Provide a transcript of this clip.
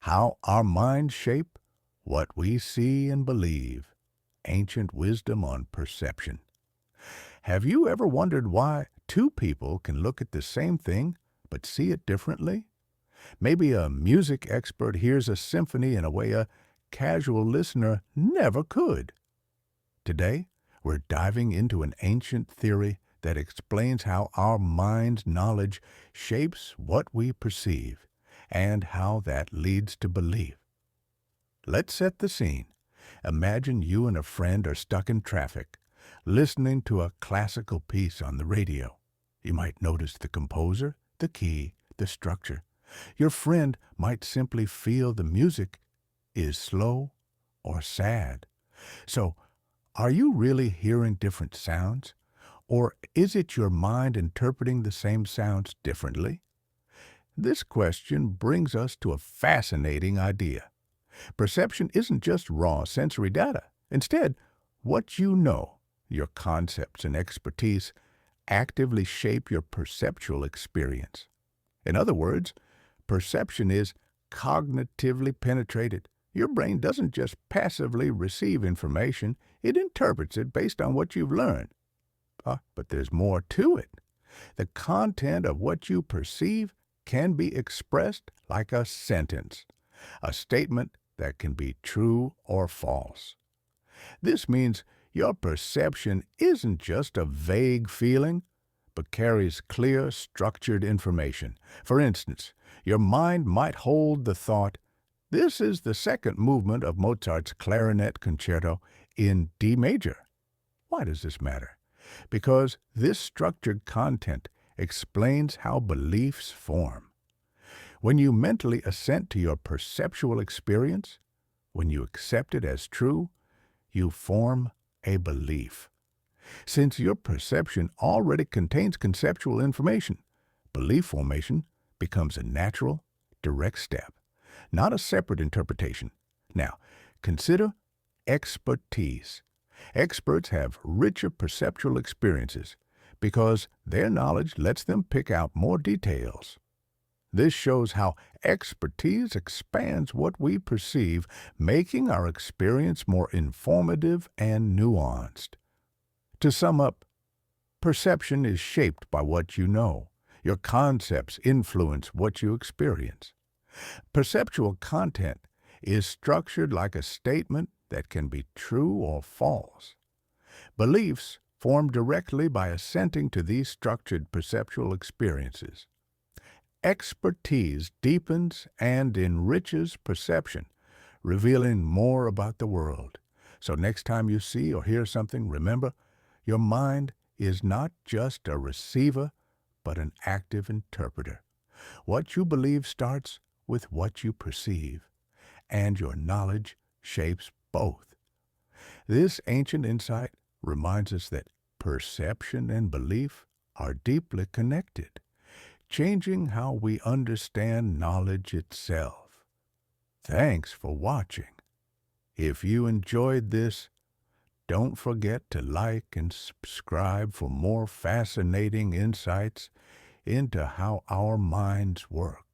How our minds shape what we see and believe. Ancient wisdom on perception. Have you ever wondered why two people can look at the same thing but see it differently? Maybe a music expert hears a symphony in a way a casual listener never could. Today, we're diving into an ancient theory that explains how our mind's knowledge shapes what we perceive and how that leads to belief. Let's set the scene. Imagine you and a friend are stuck in traffic, listening to a classical piece on the radio. You might notice the composer, the key, the structure. Your friend might simply feel the music is slow or sad. So, are you really hearing different sounds? Or is it your mind interpreting the same sounds differently? This question brings us to a fascinating idea. Perception isn't just raw sensory data. Instead, what you know, your concepts and expertise, actively shape your perceptual experience. In other words, perception is cognitively penetrated. Your brain doesn't just passively receive information, it interprets it based on what you've learned. But there's more to it. The content of what you perceive can be expressed like a sentence, a statement that can be true or false. This means your perception isn't just a vague feeling, but carries clear, structured information. For instance, your mind might hold the thought, "This is the second movement of Mozart's clarinet concerto in D major." Why does this matter? Because this structured content explains how beliefs form. When you mentally assent to your perceptual experience, when you accept it as true, you form a belief. Since your perception already contains conceptual information, belief formation becomes a natural, direct step, not a separate interpretation. Now, consider expertise. Experts have richer perceptual experiences because their knowledge lets them pick out more details. This shows how expertise expands what we perceive, making our experience more informative and nuanced. To sum up, perception is shaped by what you know. Your concepts influence what you experience. Perceptual content is structured like a statement that can be true or false. Beliefs form directly by assenting to these structured perceptual experiences. Expertise deepens and enriches perception, revealing more about the world. So next time you see or hear something, remember, your mind is not just a receiver, but an active interpreter. What you believe starts with what you perceive, and your knowledge shapes both. This ancient insight reminds us that perception and belief are deeply connected, changing how we understand knowledge itself. Thanks for watching. If you enjoyed this, don't forget to like and subscribe for more fascinating insights into how our minds work.